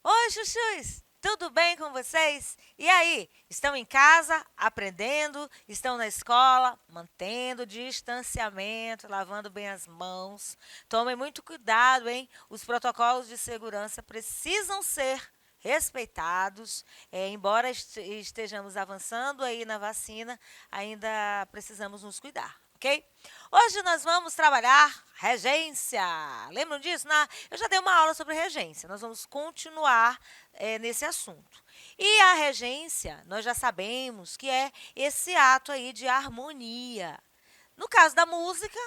Oi, chuchus! Tudo bem com vocês? E aí, estão em casa, aprendendo? Estão na escola, mantendo o distanciamento, lavando bem as mãos? Tomem muito cuidado, hein? Os protocolos de segurança precisam ser respeitados. Embora estejamos avançando aí na vacina, ainda precisamos nos cuidar. Ok? Hoje nós vamos trabalhar regência. Lembram disso? Eu já dei uma aula sobre regência. Nós vamos continuar nesse assunto. E a regência, nós já sabemos que é esse ato aí de harmonia. No caso da música,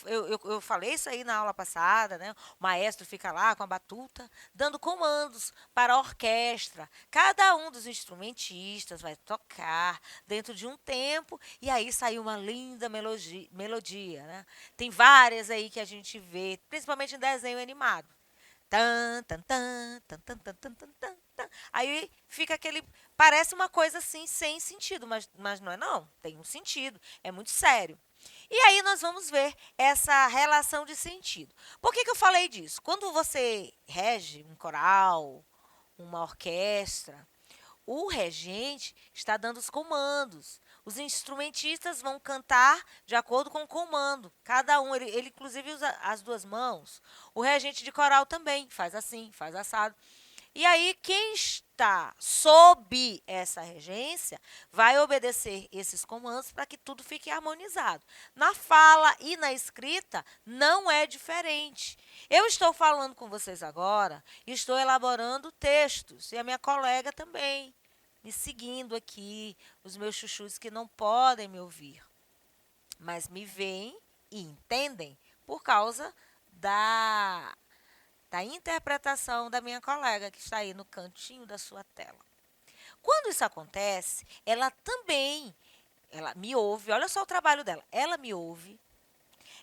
eu falei isso aí na aula passada, né? O maestro fica lá com a batuta, dando comandos para a orquestra. Cada um dos instrumentistas vai tocar dentro de um tempo e aí sai uma linda melodia, né? Tem várias aí que a gente vê, principalmente em desenho animado. Tan, tan, tan, tan, tan, tan, tan, tan, tan, tan. Aí fica aquele. Parece uma coisa assim, sem sentido, mas não é não. Tem um sentido. É muito sério. E aí nós vamos ver essa relação de sentido. Por que eu falei disso? Quando você rege um coral, uma orquestra, o regente está dando os comandos. Os instrumentistas vão cantar de acordo com o comando. Cada um, ele inclusive usa as duas mãos. O regente de coral também faz assim, faz assado. E aí, quem está sob essa regência vai obedecer esses comandos para que tudo fique harmonizado. Na fala e na escrita, não é diferente. Eu estou falando com vocês agora e estou elaborando textos, e a minha colega também, me seguindo aqui, os meus chuchus que não podem me ouvir, mas me veem e entendem por causa da interpretação da minha colega que está aí no cantinho da sua tela. Quando isso acontece, ela me ouve, olha só o trabalho dela, ela me ouve,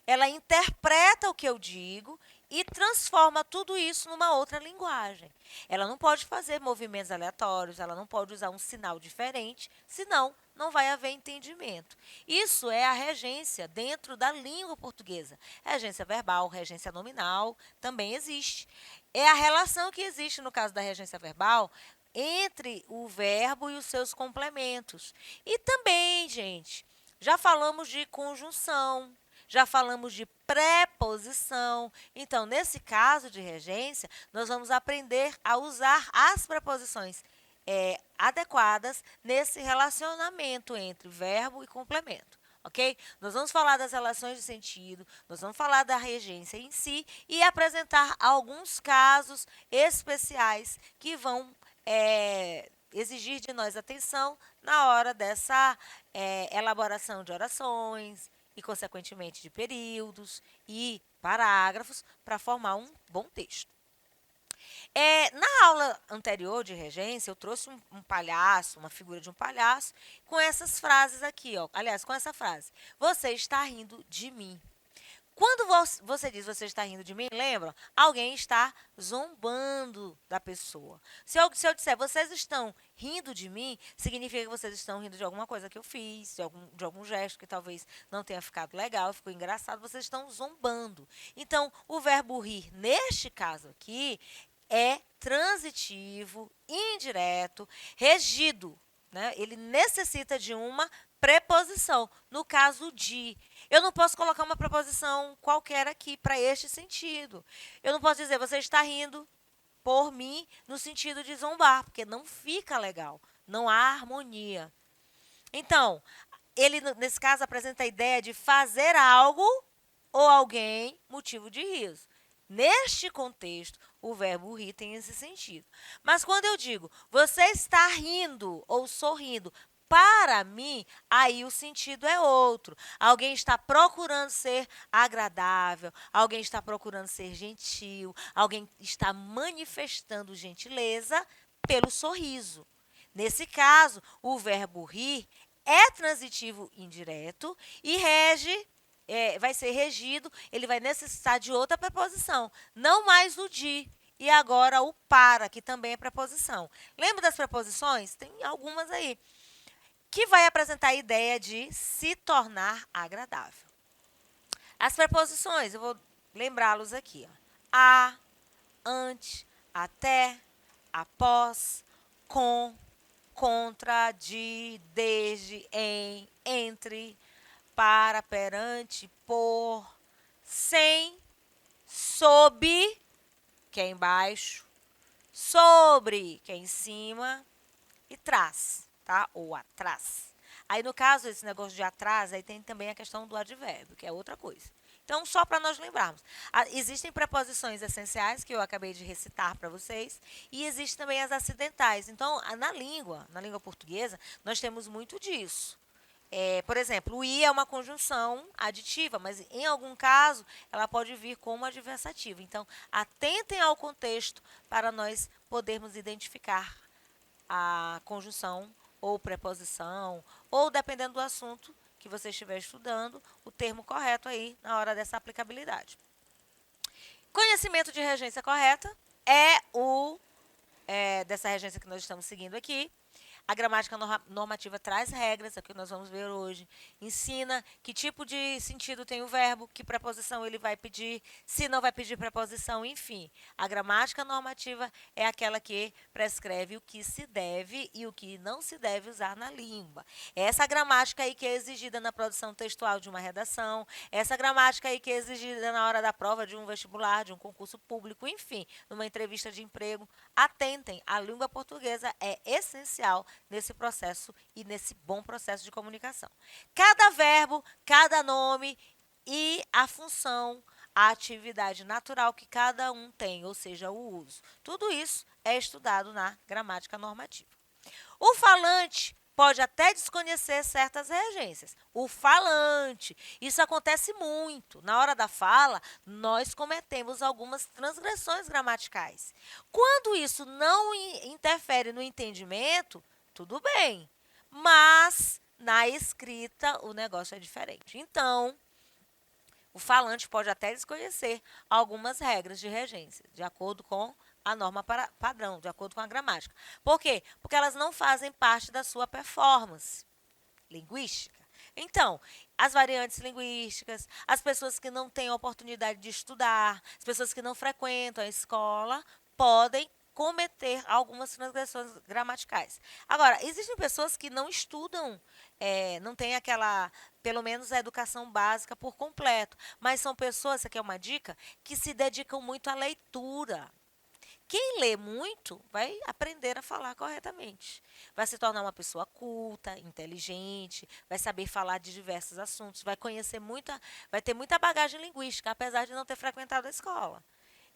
ela interpreta o que eu digo e transforma tudo isso numa outra linguagem. Ela não pode fazer movimentos aleatórios, ela não pode usar um sinal diferente, senão não vai haver entendimento. Isso é a regência dentro da língua portuguesa. Regência verbal, regência nominal, também existe. É a relação que existe no caso da regência verbal entre o verbo e os seus complementos. E também, gente, já falamos de conjunção, já falamos de preposição. Então, nesse caso de regência, nós vamos aprender a usar as preposições adequadas nesse relacionamento entre verbo e complemento. Ok? Nós vamos falar das relações de sentido, nós vamos falar da regência em si e apresentar alguns casos especiais que vão exigir de nós atenção na hora dessa elaboração de orações, e, consequentemente, de períodos e parágrafos para formar um bom texto. Na aula anterior de regência, eu trouxe um palhaço, uma figura de um palhaço, com essas frases aqui, ó. Aliás, com essa frase. Você está rindo de mim. Quando você diz você está rindo de mim, lembra? Alguém está zombando da pessoa. Se eu disser vocês estão rindo de mim, significa que vocês estão rindo de alguma coisa que eu fiz, de algum gesto que talvez não tenha ficado legal, ficou engraçado, vocês estão zombando. Então, o verbo rir, neste caso aqui, é transitivo, indireto, regido, né? Ele necessita de uma preposição, no caso de. Eu não posso colocar uma preposição qualquer aqui para este sentido. Eu não posso dizer você está rindo por mim no sentido de zombar, porque não fica legal, não há harmonia. Então, ele nesse caso apresenta a ideia de fazer algo ou alguém motivo de riso. Neste contexto, o verbo rir tem esse sentido. Mas quando eu digo você está rindo ou sorrindo para mim, aí o sentido é outro. Alguém está procurando ser agradável, alguém está procurando ser gentil, alguém está manifestando gentileza pelo sorriso. Nesse caso, o verbo rir é transitivo indireto e vai ser regido, ele vai necessitar de outra preposição, não mais o de. E agora o para, que também é preposição. Lembra das preposições? Tem algumas aí. que vai apresentar a ideia de se tornar agradável. As preposições, eu vou lembrá-los aqui. Ó. A, ante, até, após, com, contra, de, desde, em, entre, para, perante, por, sem, sob, que é embaixo, sobre, que é em cima, e trás, tá? Ou atrás. Aí, no caso, esse negócio de atrás, aí tem também a questão do advérbio, que é outra coisa. Então, só para nós lembrarmos. Existem preposições essenciais, que eu acabei de recitar para vocês, e existem também as acidentais. Então, na língua portuguesa, nós temos muito disso. Por exemplo, o i é uma conjunção aditiva, mas em algum caso ela pode vir como adversativa. Então, atentem ao contexto para nós podermos identificar a conjunção ou preposição, ou dependendo do assunto que você estiver estudando, o termo correto aí na hora dessa aplicabilidade. Conhecimento de regência correta é dessa regência que nós estamos seguindo aqui. A gramática normativa traz regras, é o que nós vamos ver hoje. Ensina que tipo de sentido tem o verbo, que preposição ele vai pedir, se não vai pedir preposição, enfim. A gramática normativa é aquela que prescreve o que se deve e o que não se deve usar na língua. Essa gramática aí que é exigida na produção textual de uma redação, essa gramática aí que é exigida na hora da prova de um vestibular, de um concurso público, enfim, numa entrevista de emprego. Atentem, a língua portuguesa é essencial nesse processo e nesse bom processo de comunicação. Cada verbo, cada nome e a função, a atividade natural que cada um tem, ou seja, o uso. Tudo isso é estudado na gramática normativa. O falante pode até desconhecer certas regências. O falante, isso acontece muito. Na hora da fala, nós cometemos algumas transgressões gramaticais. Quando isso não interfere no entendimento, tudo bem. Mas na escrita o negócio é diferente. Então, o falante pode até desconhecer algumas regras de regência, de acordo com a norma padrão, de acordo com a gramática. Por quê? Porque elas não fazem parte da sua performance linguística. Então, as variantes linguísticas, as pessoas que não têm oportunidade de estudar, as pessoas que não frequentam a escola, podem cometer algumas transgressões gramaticais. Agora, existem pessoas que não estudam, não têm aquela, pelo menos a educação básica por completo, mas são pessoas, essa aqui é uma dica, que se dedicam muito à leitura. Quem lê muito vai aprender a falar corretamente. Vai se tornar uma pessoa culta, inteligente, vai saber falar de diversos assuntos, vai conhecer vai ter muita bagagem linguística, apesar de não ter frequentado a escola.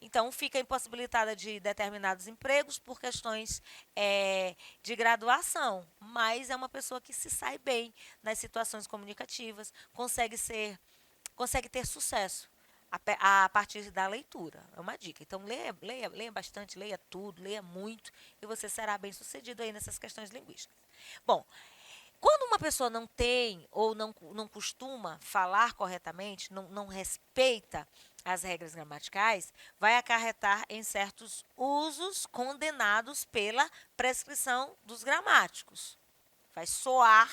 Então, fica impossibilitada de determinados empregos por questões de graduação, mas é uma pessoa que se sai bem nas situações comunicativas, consegue ter sucesso a partir da leitura. É uma dica. Então, leia bastante, leia tudo, leia muito, e você será bem sucedido aí nessas questões linguísticas. Bom, quando uma pessoa não tem ou não costuma falar corretamente, não respeita as regras gramaticais, vai acarretar em certos usos condenados pela prescrição dos gramáticos. Vai soar,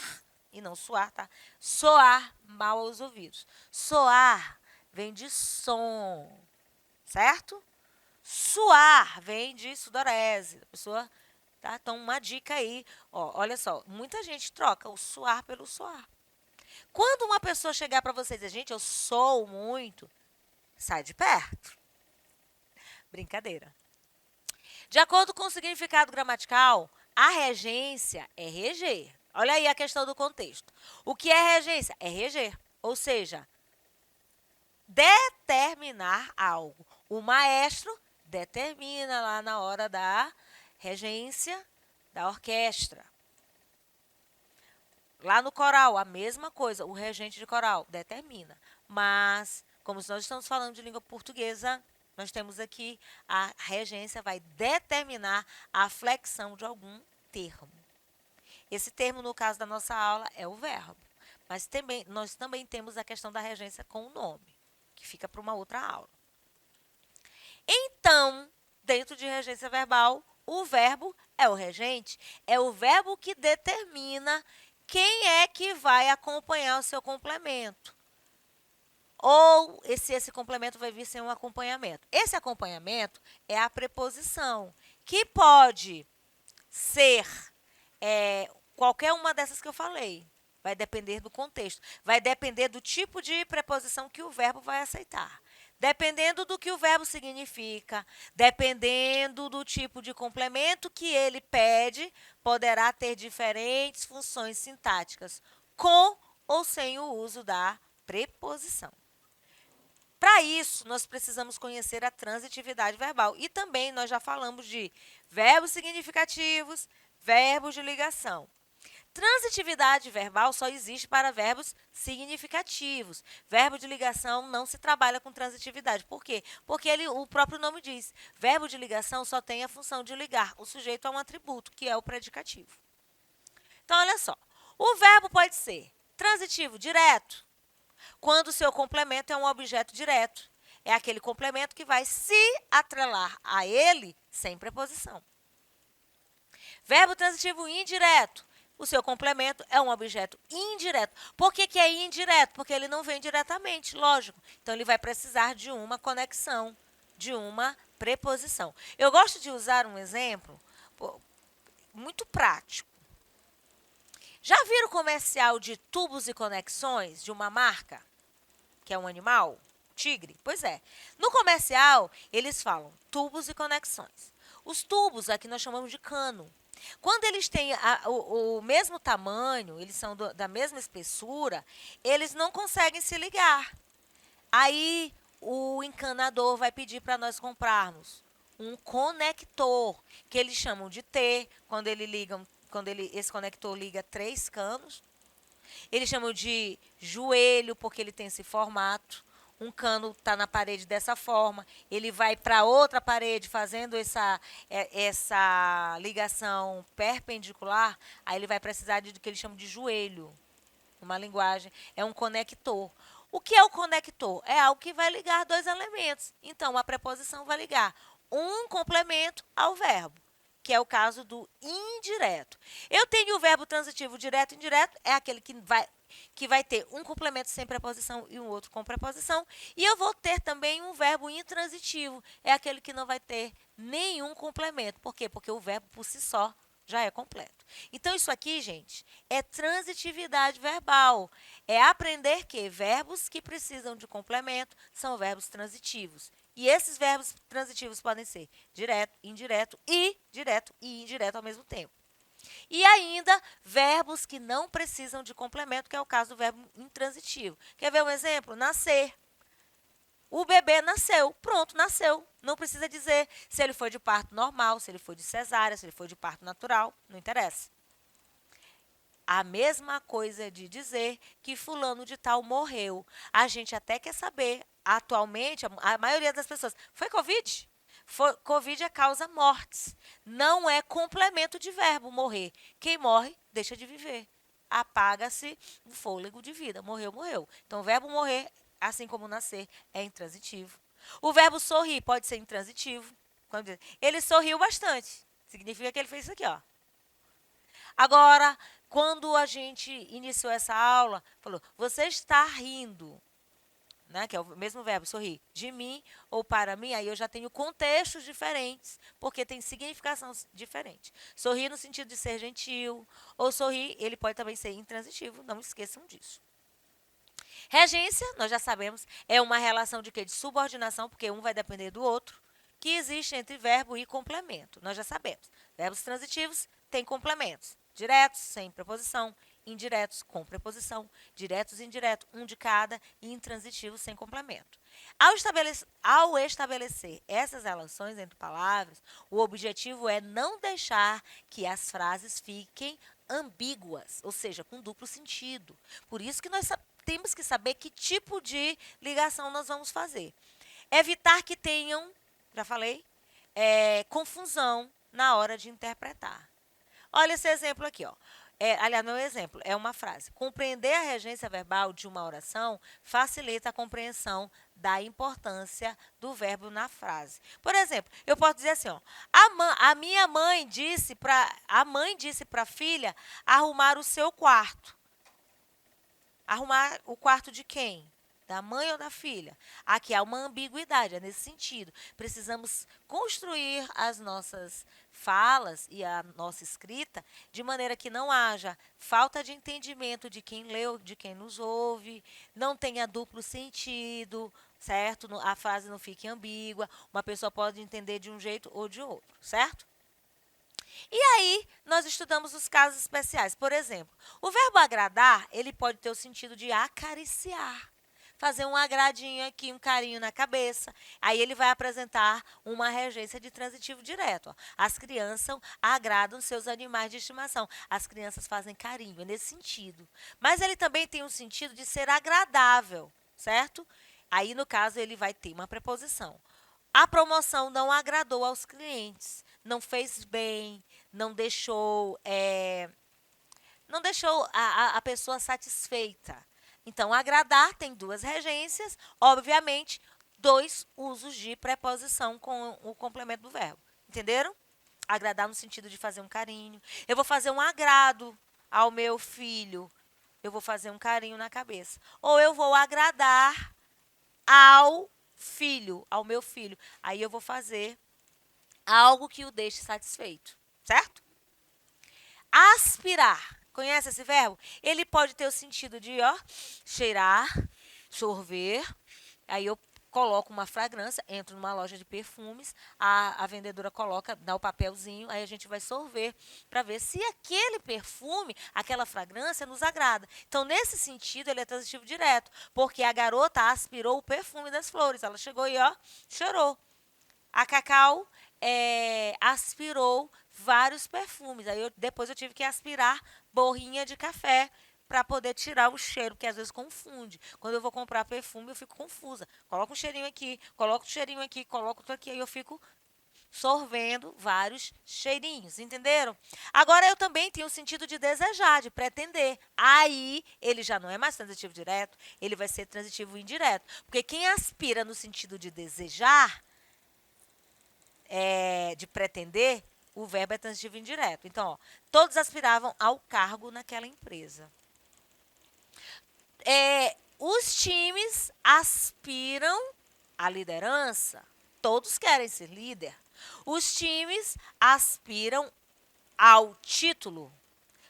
e não suar, tá? Soar mal aos ouvidos. Soar vem de som, certo? Suar vem de sudorese. A pessoa, tá? Então, uma dica aí, ó, olha só, muita gente troca o suar pelo soar. Quando uma pessoa chegar para você e dizer, gente, eu sou muito, sai de perto. Brincadeira. De acordo com o significado gramatical, a regência é reger. Olha aí a questão do contexto. O que é regência? É reger, ou seja, determinar algo. O maestro determina lá na hora da regência da orquestra. Lá no coral, a mesma coisa, o regente de coral determina. Mas, como nós estamos falando de língua portuguesa, nós temos aqui a regência vai determinar a flexão de algum termo. Esse termo, no caso da nossa aula, é o verbo. Mas também, nós também temos a questão da regência com o nome, que fica para uma outra aula. Então, dentro de regência verbal, o verbo é o regente, é o verbo que determina quem é que vai acompanhar o seu complemento? Ou esse complemento vai vir sem um acompanhamento. Esse acompanhamento é a preposição, que pode ser qualquer uma dessas que eu falei. Vai depender do contexto. Vai depender do tipo de preposição que o verbo vai aceitar. Dependendo do que o verbo significa, dependendo do tipo de complemento que ele pede, poderá ter diferentes funções sintáticas, com ou sem o uso da preposição. Para isso, nós precisamos conhecer a transitividade verbal. E também nós já falamos de verbos significativos, verbos de ligação. Transitividade verbal só existe para verbos significativos. Verbo de ligação não se trabalha com transitividade. Por quê? Porque o próprio nome diz. Verbo de ligação só tem a função de ligar o sujeito a um atributo, que é o predicativo. Então, olha só. O verbo pode ser transitivo direto, quando o seu complemento é um objeto direto. É aquele complemento que vai se atrelar a ele sem preposição. Verbo transitivo indireto. O seu complemento é um objeto indireto. Por que é indireto? Porque ele não vem diretamente, lógico. Então, ele vai precisar de uma conexão, de uma preposição. Eu gosto de usar um exemplo muito prático. Já viram o comercial de tubos e conexões de uma marca, que é um animal? Tigre? Pois é. No comercial, eles falam tubos e conexões. Os tubos aqui nós chamamos de cano. Quando eles têm o mesmo tamanho, eles são da mesma espessura, eles não conseguem se ligar. Aí o encanador vai pedir para nós comprarmos um conector, que eles chamam de T, quando esse conector liga 3 canos. Eles chamam de joelho, porque ele tem esse formato. Um cano está na parede dessa forma, ele vai para outra parede fazendo essa ligação perpendicular, aí ele vai precisar do que eles chamam de joelho. Uma linguagem, é um conector. O que é o conector? É algo que vai ligar dois elementos. Então, a preposição vai ligar um complemento ao verbo, que é o caso do indireto. Eu tenho o verbo transitivo direto e indireto, é aquele que vai ter um complemento sem preposição e um outro com preposição. E eu vou ter também um verbo intransitivo, é aquele que não vai ter nenhum complemento. Por quê? Porque o verbo por si só já é completo. Então, isso aqui, gente, é transitividade verbal. É aprender que verbos que precisam de complemento são verbos transitivos. E esses verbos transitivos podem ser direto, indireto e indireto ao mesmo tempo. E ainda, verbos que não precisam de complemento, que é o caso do verbo intransitivo. Quer ver um exemplo? Nascer. O bebê nasceu. Pronto, nasceu. Não precisa dizer se ele foi de parto normal, se ele foi de cesárea, se ele foi de parto natural. Não interessa. A mesma coisa de dizer que fulano de tal morreu. A gente até quer saber, atualmente, a maioria das pessoas, foi Covid? Covid é causa mortes. Não é complemento de verbo morrer. Quem morre, deixa de viver. Apaga-se o fôlego de vida. Morreu, morreu. Então, o verbo morrer, assim como nascer, é intransitivo. O verbo sorrir pode ser intransitivo. Ele sorriu bastante. Significa que ele fez isso aqui, ó. Agora, quando a gente iniciou essa aula, falou, você está rindo. Né, que é o mesmo verbo, sorrir, de mim ou para mim, aí eu já tenho contextos diferentes, porque tem significação diferente. Sorrir no sentido de ser gentil, ou sorrir, ele pode também ser intransitivo, não esqueçam disso. Regência, nós já sabemos, é uma relação de quê? De subordinação, porque um vai depender do outro, que existe entre verbo e complemento. Nós já sabemos. Verbos transitivos têm complementos, diretos, sem preposição, indiretos com preposição, diretos e indiretos, um de cada, e intransitivos sem complemento. Ao estabelecer essas relações entre palavras, o objetivo é não deixar que as frases fiquem ambíguas, ou seja, com duplo sentido. Por isso que nós temos que saber que tipo de ligação nós vamos fazer. Evitar que tenham, já falei, confusão na hora de interpretar. Olha esse exemplo aqui, ó. Aliás, meu exemplo é uma frase. Compreender a regência verbal de uma oração facilita a compreensão da importância do verbo na frase. Por exemplo, eu posso dizer assim, ó, a minha mãe disse para a filha arrumar o seu quarto. Arrumar o quarto de quem? Da mãe ou da filha? Aqui há uma ambiguidade, é nesse sentido. Precisamos construir as nossas falas e a nossa escrita de maneira que não haja falta de entendimento de quem leu, de quem nos ouve, não tenha duplo sentido, certo? A frase não fique ambígua, uma pessoa pode entender de um jeito ou de outro, certo? E aí, nós estudamos os casos especiais. Por exemplo, o verbo agradar, ele pode ter o sentido de acariciar. Fazer um agradinho aqui, um carinho na cabeça. Aí ele vai apresentar uma regência de transitivo direto. Ó. As crianças agradam seus animais de estimação. As crianças fazem carinho, é nesse sentido. Mas ele também tem um sentido de ser agradável, certo? Aí, no caso, ele vai ter uma preposição. A promoção não agradou aos clientes, não fez bem, não deixou a pessoa satisfeita. Então, agradar tem duas regências, obviamente, dois usos de preposição com o complemento do verbo. Entenderam? Agradar no sentido de fazer um carinho. Eu vou fazer um agrado ao meu filho. Eu vou fazer um carinho na cabeça. Ou eu vou agradar ao filho, ao meu filho. Aí eu vou fazer algo que o deixe satisfeito, certo? Aspirar. Conhece esse verbo? Ele pode ter o sentido de, ó, cheirar, sorver. Aí eu coloco uma fragrância, entro numa loja de perfumes, a vendedora coloca, dá o papelzinho, aí a gente vai sorver para ver se aquele perfume, aquela fragrância nos agrada. Então, nesse sentido, ele é transitivo direto, porque a garota aspirou o perfume das flores. Ela chegou e, ó, cheirou. A Cacau aspirou vários perfumes. Aí depois eu tive que aspirar borrinha de café para poder tirar o cheiro, porque às vezes confunde. Quando eu vou comprar perfume, eu fico confusa. Coloco um cheirinho aqui, coloco um cheirinho aqui, coloco outro aqui, aí eu fico sorvendo vários cheirinhos, entenderam? Agora eu também tenho o sentido de desejar, de pretender. Aí ele já não é mais transitivo direto, ele vai ser transitivo indireto. Porque quem aspira no sentido de desejar, de pretender, o verbo é transitivo indireto. Então, ó, todos aspiravam ao cargo naquela empresa. Os times aspiram à liderança. Todos querem ser líder. Os times aspiram ao título.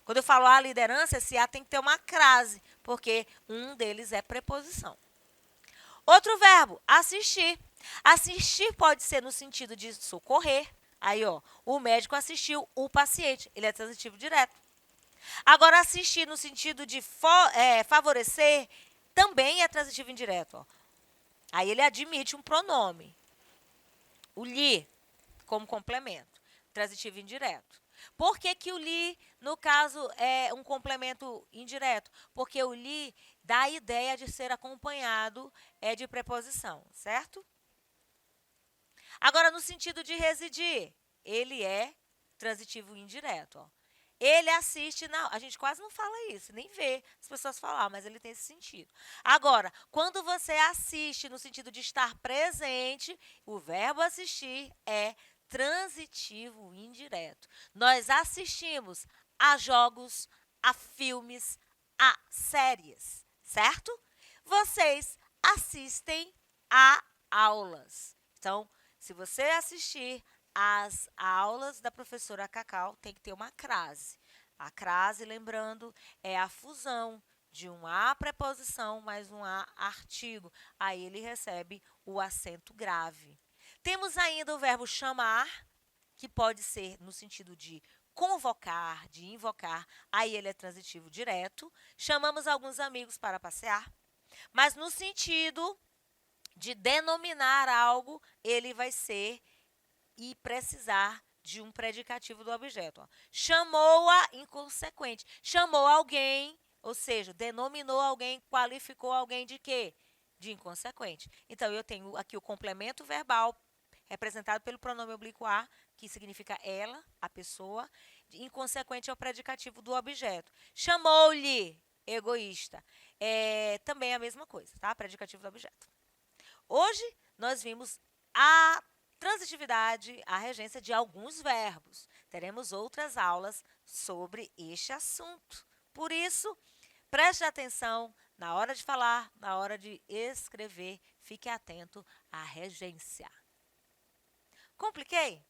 Quando eu falo à liderança, esse A tem que ter uma crase, porque um deles é preposição. Outro verbo, assistir. Assistir pode ser no sentido de socorrer. Aí, ó, o médico assistiu o paciente. Ele é transitivo direto. Agora, assistir no sentido de favorecer também é transitivo indireto. Ó. Aí ele admite um pronome. O lhe, como complemento. Transitivo indireto. Por que, que o lhe, no caso, é um complemento indireto? Porque o lhe dá a ideia de ser acompanhado de preposição, certo? Agora, no sentido de residir, ele é transitivo indireto. Ó. Ele assiste, não, a gente quase não fala isso, nem vê as pessoas falar, mas ele tem esse sentido. Agora, quando você assiste no sentido de estar presente, o verbo assistir é transitivo indireto. Nós assistimos a jogos, a filmes, a séries, certo? Vocês assistem a aulas. Então, se você assistir às aulas da professora Cacau, tem que ter uma crase. A crase, lembrando, é a fusão de um a preposição mais um a artigo. Aí ele recebe o acento grave. Temos ainda o verbo chamar, que pode ser no sentido de convocar, de invocar. Aí ele é transitivo direto. Chamamos alguns amigos para passear. Mas no sentido de denominar algo, ele vai ser e precisar de um predicativo do objeto. Chamou-a inconsequente. Chamou alguém, ou seja, denominou alguém, qualificou alguém de quê? De inconsequente. Então, eu tenho aqui o complemento verbal, representado pelo pronome oblíquo a, que significa ela, a pessoa, inconsequente ao predicativo do objeto. Chamou-lhe egoísta. É também a mesma coisa, tá? Predicativo do objeto. Hoje, nós vimos a transitividade, a regência de alguns verbos. Teremos outras aulas sobre este assunto. Por isso, preste atenção na hora de falar, na hora de escrever, fique atento à regência. Compliquei?